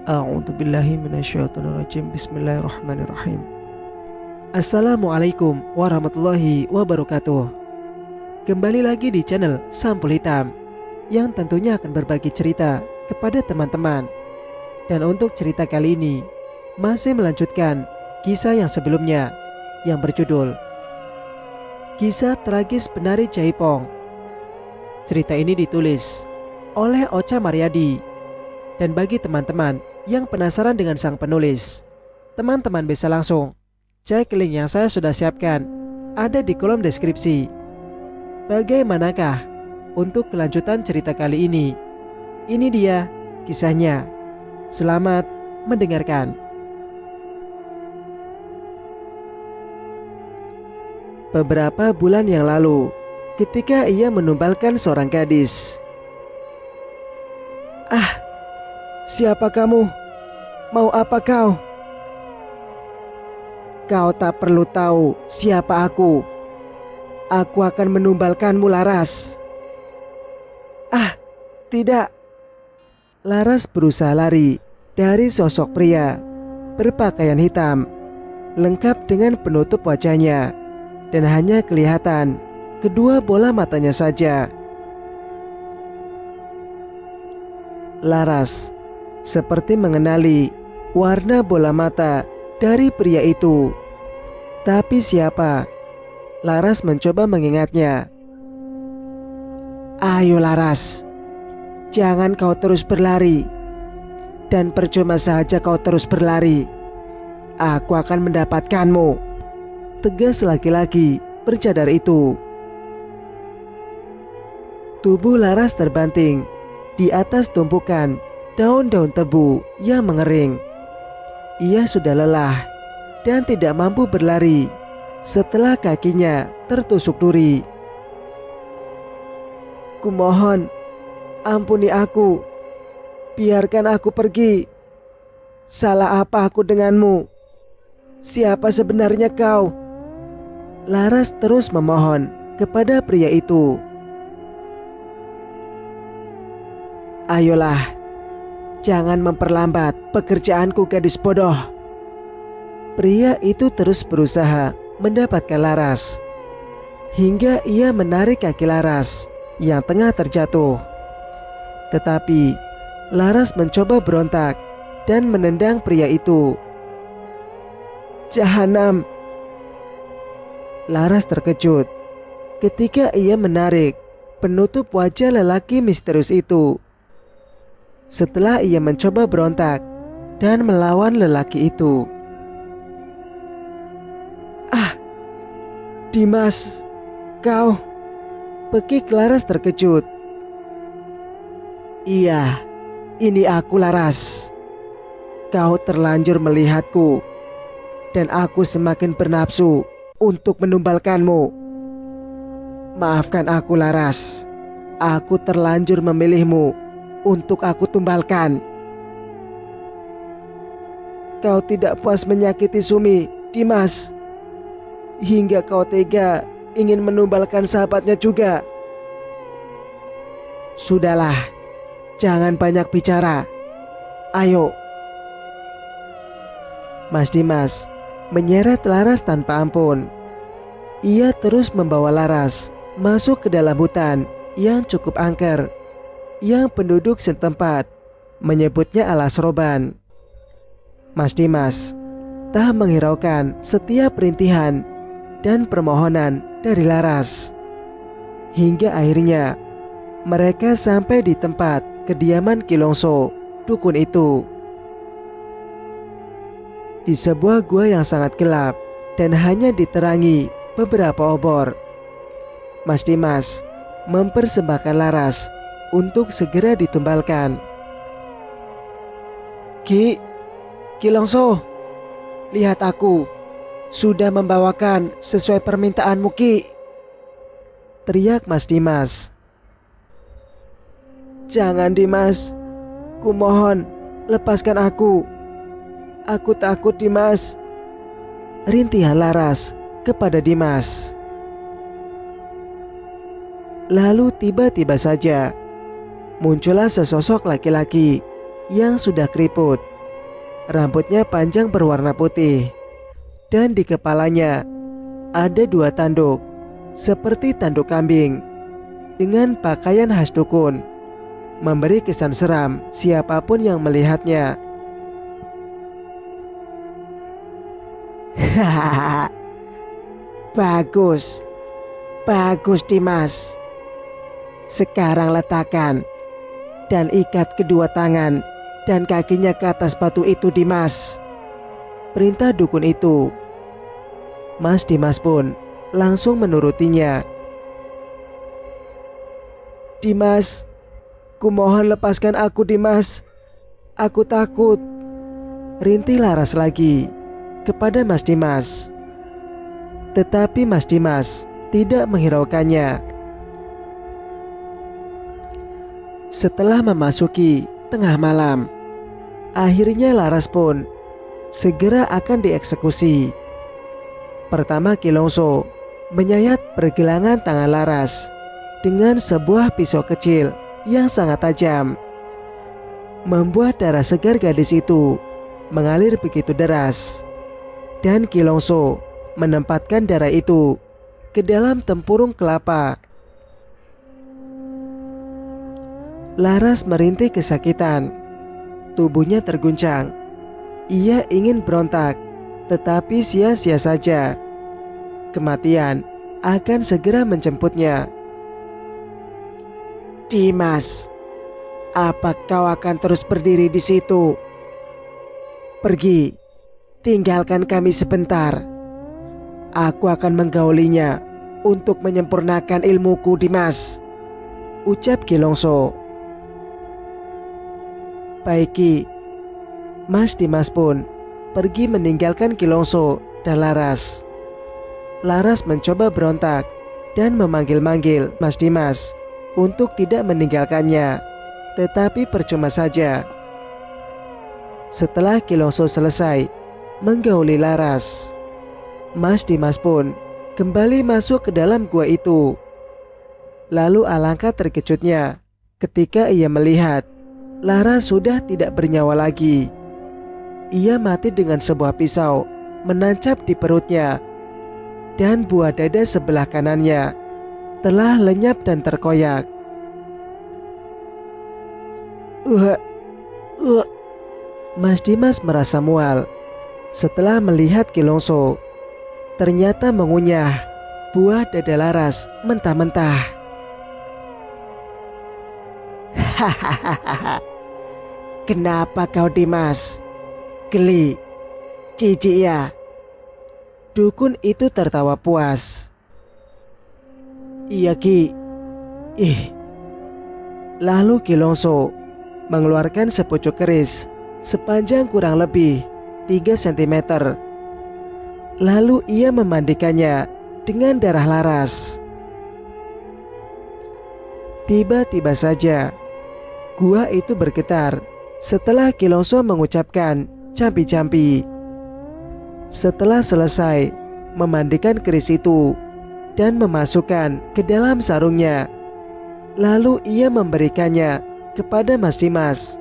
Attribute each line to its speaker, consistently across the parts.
Speaker 1: A'udzubillahi minasyaitonirrajim. Bismillahirrahmanirrahim. Assalamualaikum warahmatullahi wabarakatuh. Kembali lagi di channel Sampul Hitam, yang tentunya akan berbagi cerita kepada teman-teman. Dan untuk cerita kali ini masih melanjutkan kisah yang sebelumnya, yang berjudul Kisah Tragis Penari Jaipong. Cerita ini ditulis oleh Ocha Mariadi. Dan bagi teman-teman yang penasaran dengan sang penulis, teman-teman bisa langsung cek link yang saya sudah siapkan, ada di kolom deskripsi. Bagaimanakah untuk kelanjutan cerita kali ini? Ini dia kisahnya. Selamat mendengarkan. Beberapa bulan yang lalu, ketika ia menumbalkan seorang gadis. Siapa kamu? Mau apa kau? Kau tak perlu tahu siapa aku. Aku akan menumbalkanmu, Laras. Tidak. Laras berusaha lari dari sosok pria berpakaian hitam, lengkap dengan penutup wajahnya, dan hanya kelihatan kedua bola matanya saja. Laras seperti mengenali warna bola mata dari pria itu. Tapi siapa? Laras mencoba mengingatnya. Ayo Laras, jangan kau terus berlari. Dan percuma saja kau terus berlari. Aku akan mendapatkanmu, tegas laki-laki bercadar itu. Tubuh Laras terbanting di atas tumpukan daun-daun tebu yang mengering. Ia sudah lelah dan tidak mampu berlari setelah kakinya tertusuk duri. Kumohon, ampuni aku. Biarkan aku pergi. Salah apa aku denganmu? Siapa sebenarnya kau? Laras terus memohon kepada pria itu. Ayolah, jangan memperlambat pekerjaanku, gadis bodoh. Pria itu terus berusaha mendapatkan Laras, hingga ia menarik kaki Laras yang tengah terjatuh. Tetapi Laras mencoba berontak dan menendang pria itu. Jahanam! Laras terkejut ketika ia menarik penutup wajah lelaki misterius itu. Setelah ia mencoba berontak dan melawan lelaki itu. Dimas, kau? Pekik Laras terkejut. Iya, ini aku, Laras. Kau terlanjur melihatku, dan aku semakin bernafsu untuk menumbalkanmu. Maafkan aku, Laras. Aku terlanjur memilihmu untuk aku tumbalkan. Kau tidak puas menyakiti Sumi, Dimas, hingga kau tega ingin menumbalkan sahabatnya juga. Sudahlah, jangan banyak bicara. Ayo. Mas Dimas menyeret Laras tanpa ampun. Ia terus membawa Laras masuk ke dalam hutan yang cukup angker, yang penduduk setempat menyebutnya Alas Roban. Mas Dimas tak menghiraukan setiap perintihan dan permohonan dari Laras. Hingga akhirnya mereka sampai di tempat kediaman Kilongso, dukun itu. Di sebuah gua yang sangat gelap dan hanya diterangi beberapa obor, Mas Dimas mempersembahkan Laras untuk segera ditumbalkan. Kilongso, lihat aku sudah membawakan sesuai permintaanmu, Ki. Teriak Mas Dimas. Jangan, Dimas. Kumohon, lepaskan aku. Aku takut, Dimas. Rintihan Laras kepada Dimas. Lalu tiba-tiba saja muncullah sesosok laki-laki yang sudah keriput Rambutnya panjang berwarna putih, dan di kepalanya ada 2 tanduk, seperti tanduk kambing, dengan pakaian khas dukun, memberi kesan seram siapapun yang melihatnya. Hahaha, bagus, bagus Dimas. Sekarang letakkan dan ikat kedua tangan dan kakinya ke atas batu itu, Dimas, perintah dukun itu. Mas Dimas pun langsung menurutinya. Dimas, kumohon lepaskan aku, Dimas. Aku takut, rintih Laras lagi kepada Mas Dimas. Tetapi Mas Dimas tidak menghiraukannya. Setelah memasuki tengah malam, akhirnya Laras pun segera akan dieksekusi. Pertama Kilongso menyayat pergelangan tangan Laras dengan sebuah pisau kecil yang sangat tajam, membuat darah segar gadis itu mengalir begitu deras. Dan Kilongso menempatkan darah itu ke dalam tempurung kelapa. Laras merintih kesakitan, tubuhnya terguncang. Ia ingin berontak, tetapi sia-sia saja. Kematian akan segera menjemputnya. Dimas, apa kau akan terus berdiri di situ? Pergi, tinggalkan kami sebentar. Aku akan menggaulinya untuk menyempurnakan ilmuku, Dimas, ucap Kilongso. Baik Ki. Mas Dimas pun pergi meninggalkan Kilongso dan Laras. Laras mencoba berontak dan memanggil-manggil Mas Dimas untuk tidak meninggalkannya, tetapi percuma saja. Setelah Kilongso selesai menggauli Laras, Mas Dimas pun kembali masuk ke dalam gua itu. Lalu alangkah terkejutnya ketika ia melihat Laras sudah tidak bernyawa lagi. Ia mati dengan sebuah pisau menancap di perutnya, dan buah dada sebelah kanannya telah lenyap dan terkoyak. Mas Dimas merasa mual setelah melihat Kilongso ternyata mengunyah buah dada Laras mentah-mentah. Hahaha, kenapa kau Dimas? Geli, jijik ya? Dukun itu tertawa puas. Iya Ki. Lalu Kilongso mengeluarkan sepucuk keris sepanjang kurang lebih 3 cm. Lalu ia memandikannya dengan darah Laras. Tiba-tiba saja gua itu bergetar setelah Kilongso mengucapkan campi-campi. Setelah selesai memandikan keris itu dan memasukkan ke dalam sarungnya, lalu ia memberikannya kepada Mas Dimas.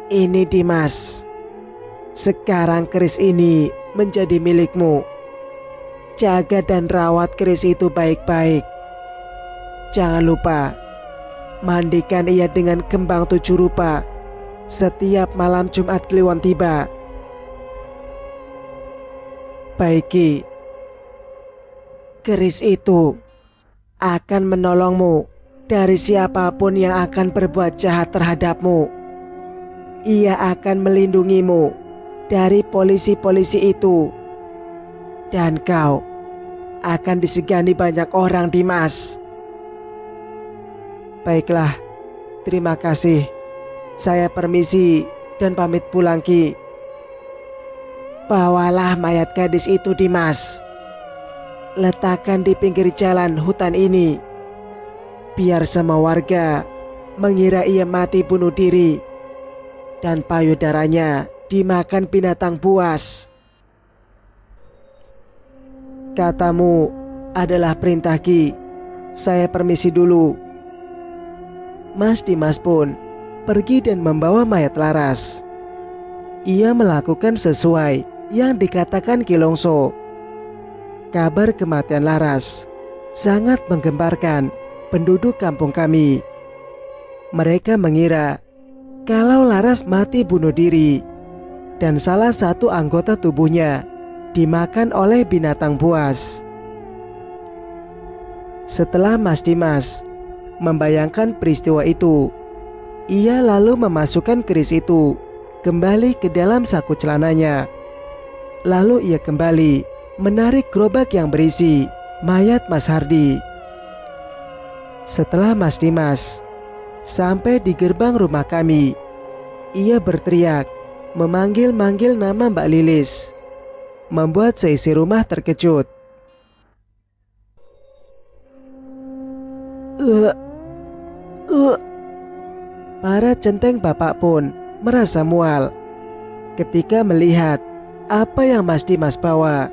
Speaker 1: Ini Dimas, sekarang keris ini menjadi milikmu. Jaga dan rawat keris itu baik-baik. Jangan lupa mandikan ia dengan kembang 7 rupa setiap malam Jumat Kliwon tiba. Baik Ki. Keris itu akan menolongmu dari siapapun yang akan berbuat jahat terhadapmu. Ia akan melindungimu dari polisi-polisi itu. Dan kau akan disegani banyak orang, Dimas. Baiklah, terima kasih. Saya permisi dan pamit pulang Ki. Bawalah mayat gadis itu Dimas. Letakkan di pinggir jalan hutan ini, biar semua warga mengira ia mati bunuh diri, dan payudaranya dimakan binatang buas. Katamu adalah perintah Ki. Saya permisi dulu. Mas Dimas pun pergi dan membawa mayat Laras. ia melakukan sesuai yang dikatakan Ki Longso. Kabar kematian Laras sangat menggemparkan penduduk kampung kami. Mereka mengira kalau Laras mati bunuh diri dan salah satu anggota tubuhnya dimakan oleh binatang buas. Setelah Mas Dimas membayangkan peristiwa itu, ia lalu memasukkan keris itu kembali ke dalam saku celananya. Lalu ia kembali menarik gerobak yang berisi mayat Mas Hardi. Setelah Mas Dimas sampai di gerbang rumah kami, ia berteriak memanggil-manggil nama Mbak Lilis, membuat seisi rumah terkejut. Para centeng bapak pun merasa mual ketika melihat apa yang Mas Dimas bawa.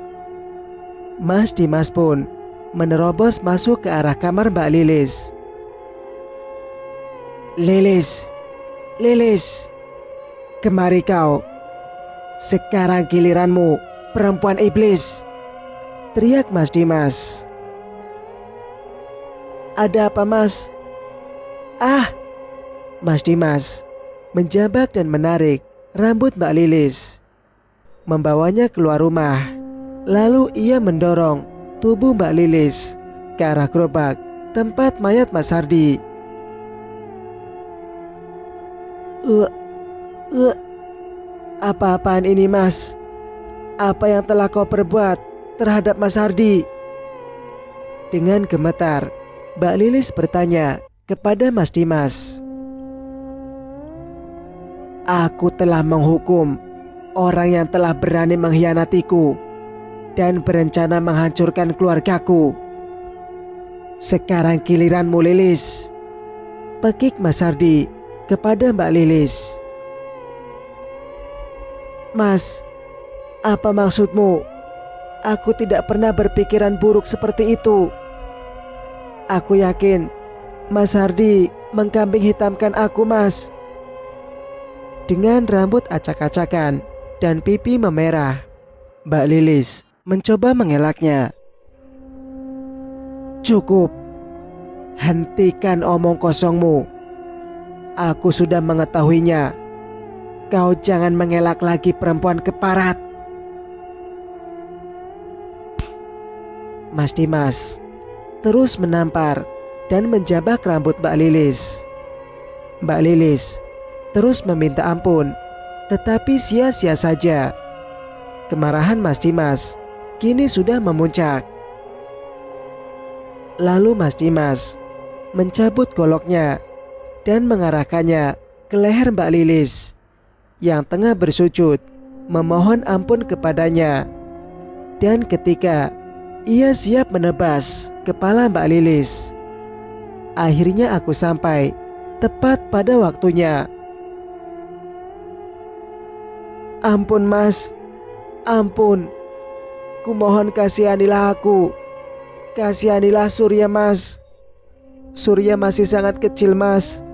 Speaker 1: Mas Dimas pun menerobos masuk ke arah kamar Mbak Lilis. Lilis, Lilis, kemari kau. Sekarang giliranmu, perempuan iblis, teriak Mas Dimas. Ada apa, Mas? Mas Dimas menjabak dan menarik rambut Mbak Lilis, membawanya keluar rumah. Lalu ia mendorong tubuh Mbak Lilis ke arah gerobak tempat mayat Mas Hardi. Apa-apaan ini, Mas? Apa yang telah kau perbuat terhadap Mas Hardi? Dengan gemetar, Mbak Lilis bertanya kepada Mas Dimas. Aku telah menghukum orang yang telah berani mengkhianatiku dan berencana menghancurkan keluargaku. Sekarang giliranmu, Lilis, pekik Mas Hardi kepada Mbak Lilis. Mas, apa maksudmu? Aku tidak pernah berpikiran buruk seperti itu. Aku yakin Mas Hardi mengkambing hitamkan aku, Mas. Dengan rambut acak-acakan dan pipi memerah, Mbak Lilis mencoba mengelaknya. Cukup, hentikan omong kosongmu. Aku sudah mengetahuinya. Kau jangan mengelak lagi, perempuan keparat. Mas Dimas terus menampar dan menjabak rambut Mbak Lilis. Mbak Lilis terus meminta ampun, tetapi sia-sia saja. Kemarahan Mas Dimas kini sudah memuncak. Lalu Mas Dimas mencabut goloknya dan mengarahkannya ke leher Mbak Lilis yang tengah bersujud memohon ampun kepadanya. Dan ketika ia siap menebas kepala Mbak Lilis, akhirnya aku sampai tepat pada waktunya. Ampun, Mas, ampun. Kumohon kasihanilah aku. Kasihanilah Surya, Mas. Surya masih sangat kecil, Mas.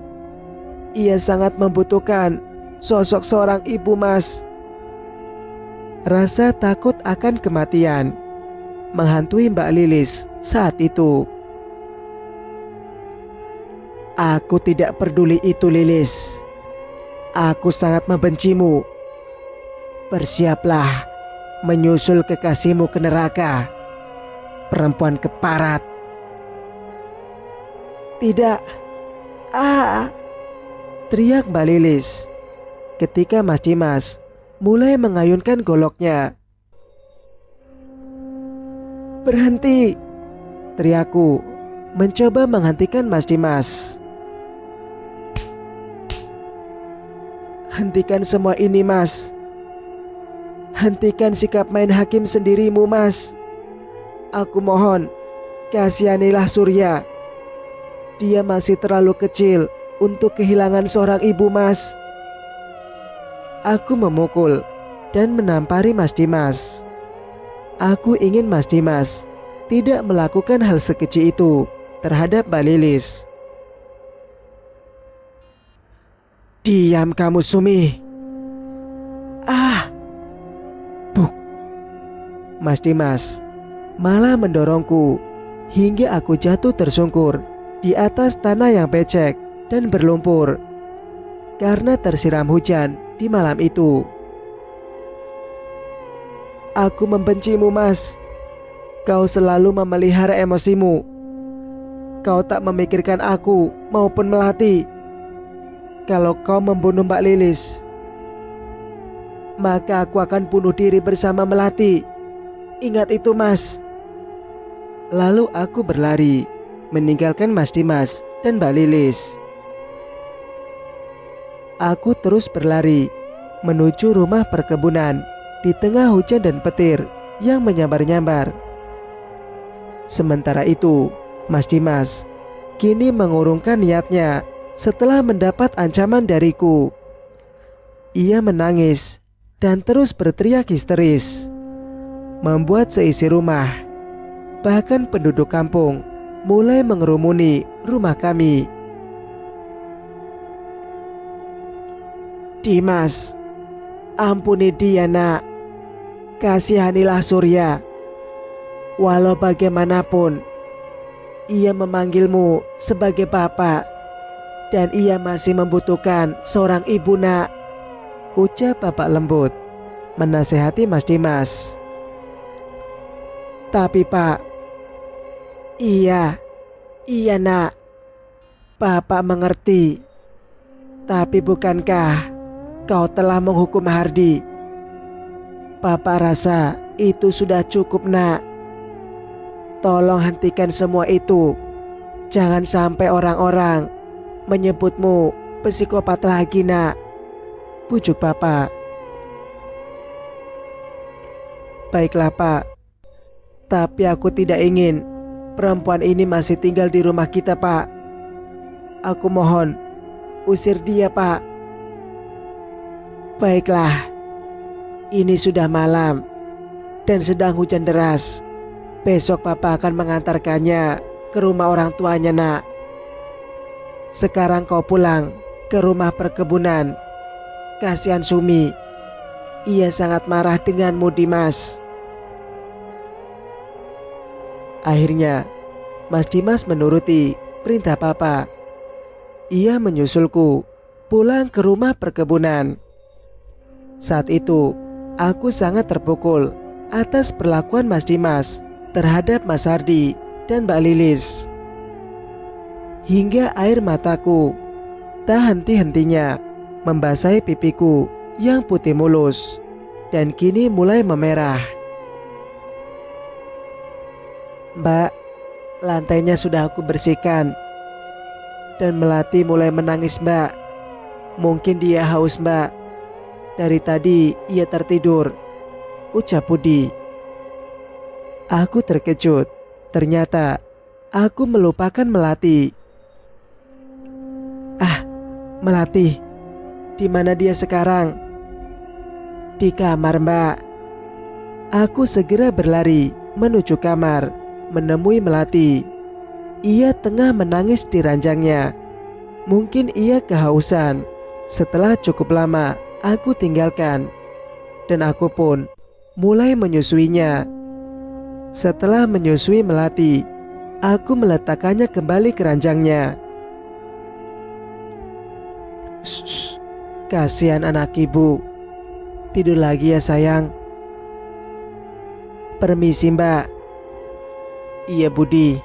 Speaker 1: Ia sangat membutuhkan sosok seorang ibu, Mas. Rasa takut akan kematian menghantui Mbak Lilis saat itu. Aku tidak peduli itu, Lilis. Aku sangat membencimu. Bersiaplah menyusul kekasihmu ke neraka, perempuan keparat. Tidak. Teriak Mbak Lilis ketika Mas Dimas mulai mengayunkan goloknya. Berhenti, teriakku mencoba menghentikan Mas Dimas. Hentikan semua ini, Mas. Hentikan sikap main hakim sendirimu, Mas. Aku mohon, kasihanilah Surya. Dia masih terlalu kecil untuk kehilangan seorang ibu, Mas. Aku memukul dan menampari Mas Dimas. Aku ingin Mas Dimas tidak melakukan hal sekecil itu terhadap Mbak Lilis. Diam kamu, Sumi. Ah! Buk! Mas Dimas malah mendorongku hingga aku jatuh tersungkur di atas tanah yang becek dan berlumpur karena tersiram hujan di malam itu. Aku membencimu, Mas. Kau selalu memelihara emosimu. Kau tak memikirkan aku maupun Melati. Kalau kau membunuh Mbak Lilis, maka aku akan bunuh diri bersama Melati. Ingat itu, Mas. Lalu aku berlari, meninggalkan Mas Dimas dan Mbak Lilis. Aku terus berlari menuju rumah perkebunan di tengah hujan dan petir yang menyambar-nyambar. Sementara itu, Mas Dimas kini mengurungkan niatnya setelah mendapat ancaman dariku. Ia menangis dan terus berteriak histeris, membuat seisi rumah, bahkan penduduk kampung, mulai mengerumuni rumah kami. Dimas, ampuni dia, Nak. Kasihanilah Surya. Walau bagaimanapun, ia memanggilmu sebagai bapak, dan ia masih membutuhkan seorang ibu, Nak. Ucap bapak lembut, menasehati Mas Dimas. Tapi Pak, iya Nak, Bapak mengerti. Tapi bukankah kau telah menghukum Hardi? Bapak rasa itu sudah cukup, Nak. Tolong hentikan semua itu. Jangan sampai orang-orang menyebutmu psikopat lagi, Nak. Pujuk Bapak. Baiklah, Pak. Tapi aku tidak ingin perempuan ini masih tinggal di rumah kita, Pak. Aku mohon, usir dia, Pak. Baiklah. Ini sudah malam dan sedang hujan deras. Besok Papa akan mengantarkannya ke rumah orang tuanya, Nak. Sekarang kau pulang ke rumah perkebunan. Kasihan Sumi. Ia sangat marah denganmu, Dimas. Akhirnya Mas Dimas menuruti perintah Papa. Ia menyusulku pulang ke rumah perkebunan. Saat itu aku sangat terpukul atas perlakuan Mas Dimas terhadap Mas Hardi dan Mbak Lilis. Hingga air mataku tak henti-hentinya membasahi pipiku yang putih mulus dan kini mulai memerah. Mbak, lantainya sudah aku bersihkan. Dan Melati mulai menangis, Mbak. Mungkin dia haus, Mbak. Dari tadi ia tertidur, ucap Budi. Aku terkejut. Ternyata aku melupakan Melati. Ah, Melati, di mana dia sekarang? Di kamar, Mbak. Aku segera berlari menuju kamar, menemui Melati. Ia tengah menangis di ranjangnya. Mungkin ia kehausan. Setelah cukup lama aku tinggalkan, dan aku pun mulai menyusuinya. Setelah menyusui Melati, aku meletakkannya kembali ke ranjangnya. Shh, kasihan anak ibu. Tidur lagi ya, sayang. Permisi, Mbak. Iya, Budi.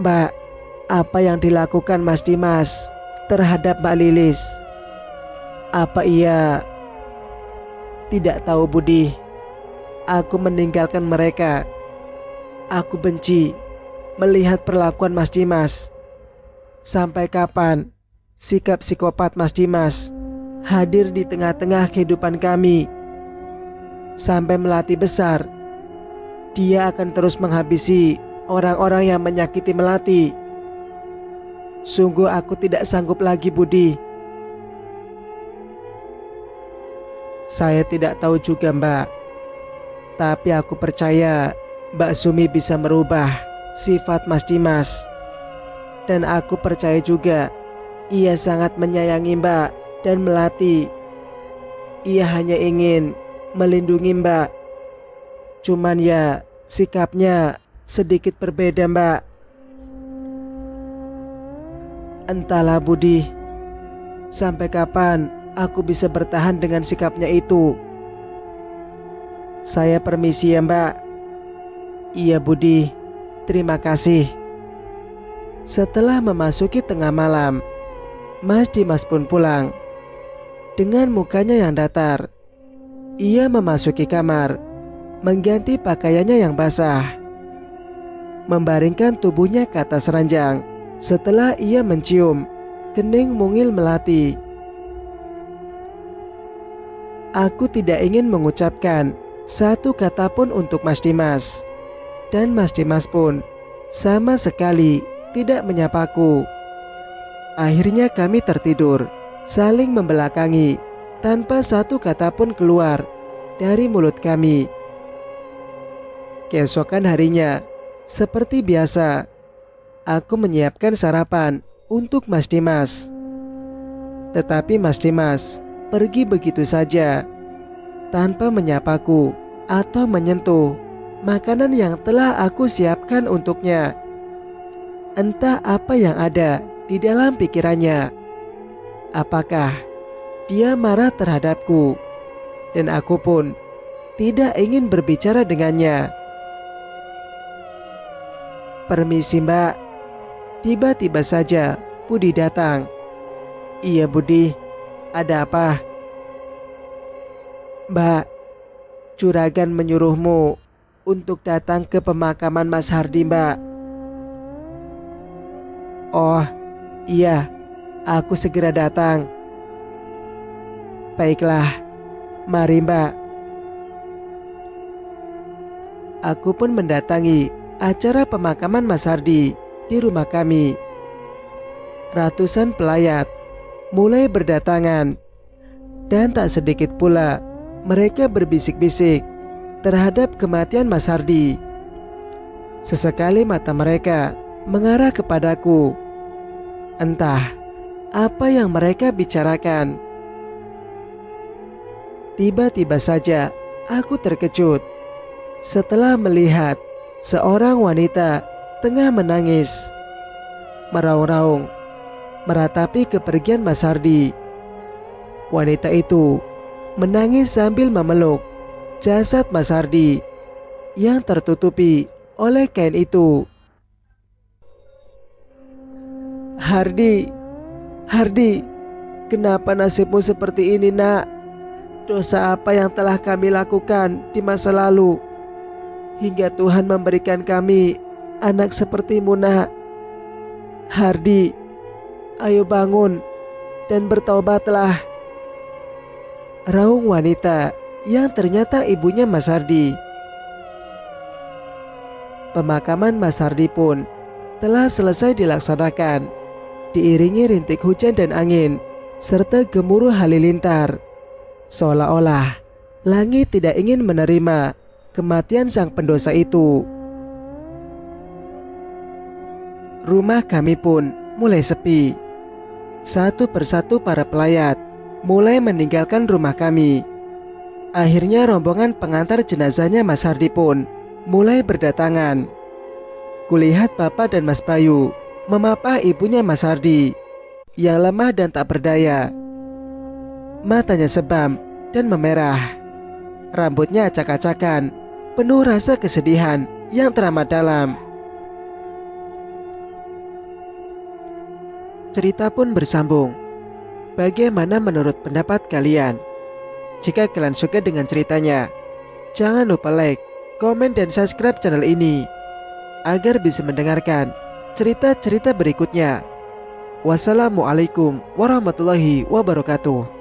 Speaker 1: Mbak, apa yang dilakukan Mas Dimas terhadap Mbak Lilis? Apa ia tidak tahu, Budi? Aku meninggalkan mereka. Aku benci melihat perlakuan Mas Dimas. Sampai kapan sikap psikopat Mas Dimas hadir di tengah-tengah kehidupan kami? Sampai Melati besar, dia akan terus menghabisi orang-orang yang menyakiti Melati. Sungguh aku tidak sanggup lagi, Budi. Saya tidak tahu juga, Mbak. Tapi aku percaya Mbak Sumi bisa merubah sifat Mas Dimas. Dan aku percaya juga ia sangat menyayangi Mbak dan Melati. ia hanya ingin melindungi Mbak. Cuman ya sikapnya sedikit berbeda Mbak. Entahlah Budi, sampai kapan aku bisa bertahan dengan sikapnya itu. Saya permisi ya Mbak. Iya Budi, terima kasih. Setelah memasuki tengah malam, Mas Dimas pun pulang. Dengan mukanya yang datar, ia memasuki kamar, mengganti pakaiannya yang basah, membaringkan tubuhnya ke atas ranjang. Setelah ia mencium kening mungil melati. Aku tidak ingin mengucapkan satu kata pun untuk Mas Dimas, dan Mas Dimas pun sama sekali tidak menyapaku. Akhirnya kami tertidur, saling membelakangi, tanpa satu kata pun keluar dari mulut kami. Keesokan harinya, seperti biasa, aku menyiapkan sarapan untuk Mas Dimas. Tetapi Mas Dimas pergi begitu saja, tanpa menyapaku atau menyentuh makanan yang telah aku siapkan untuknya. Entah apa yang ada di dalam pikirannya. Apakah dia marah terhadapku? Dan aku pun tidak ingin berbicara dengannya. Permisi Mbak. Tiba-tiba saja Budi datang. Iya Budi, ada apa? Mbak, juragan menyuruhmu untuk datang ke pemakaman Mas Hardi Mbak. Oh iya, aku segera datang. Baiklah, mari Mbak. Aku pun mendatangi acara pemakaman Mas Hardi di rumah kami. Ratusan pelayat mulai berdatangan, dan tak sedikit pula mereka berbisik-bisik terhadap kematian Mas Hardi. Sesekali mata mereka mengarah kepadaku. Entah apa yang mereka bicarakan. Tiba-tiba saja aku terkejut setelah melihat seorang wanita tengah menangis, meraung-raung, meratapi kepergian Mas Hardi. Wanita itu menangis sambil memeluk jasad Mas Hardi yang tertutupi oleh kain itu. Hardi, Hardi, kenapa nasibmu seperti ini nak? Dosa apa yang telah kami lakukan di masa lalu hingga Tuhan memberikan kami anak sepertimu nak? Hardi, ayo bangun dan bertaubatlah. Raung wanita yang ternyata ibunya Mas Hardi. Pemakaman Mas Hardi pun telah selesai dilaksanakan, diiringi rintik hujan dan angin serta gemuruh halilintar. Seolah-olah langit tidak ingin menerima kematian sang pendosa itu. Rumah kami pun mulai sepi. Satu persatu para pelayat mulai meninggalkan rumah kami. Akhirnya rombongan pengantar jenazahnya Mas Hardi pun mulai berdatangan. Kulihat Papa dan Mas Bayu memapah ibunya Mas Hardi yang lemah dan tak berdaya. Matanya sebam dan memerah, rambutnya acak-acakan, penuh rasa kesedihan yang teramat dalam. Cerita pun bersambung. Bagaimana menurut pendapat kalian? Jika kalian suka dengan ceritanya, jangan lupa like, komen, dan subscribe channel ini agar bisa mendengarkan cerita-cerita berikutnya. Wassalamualaikum warahmatullahi wabarakatuh.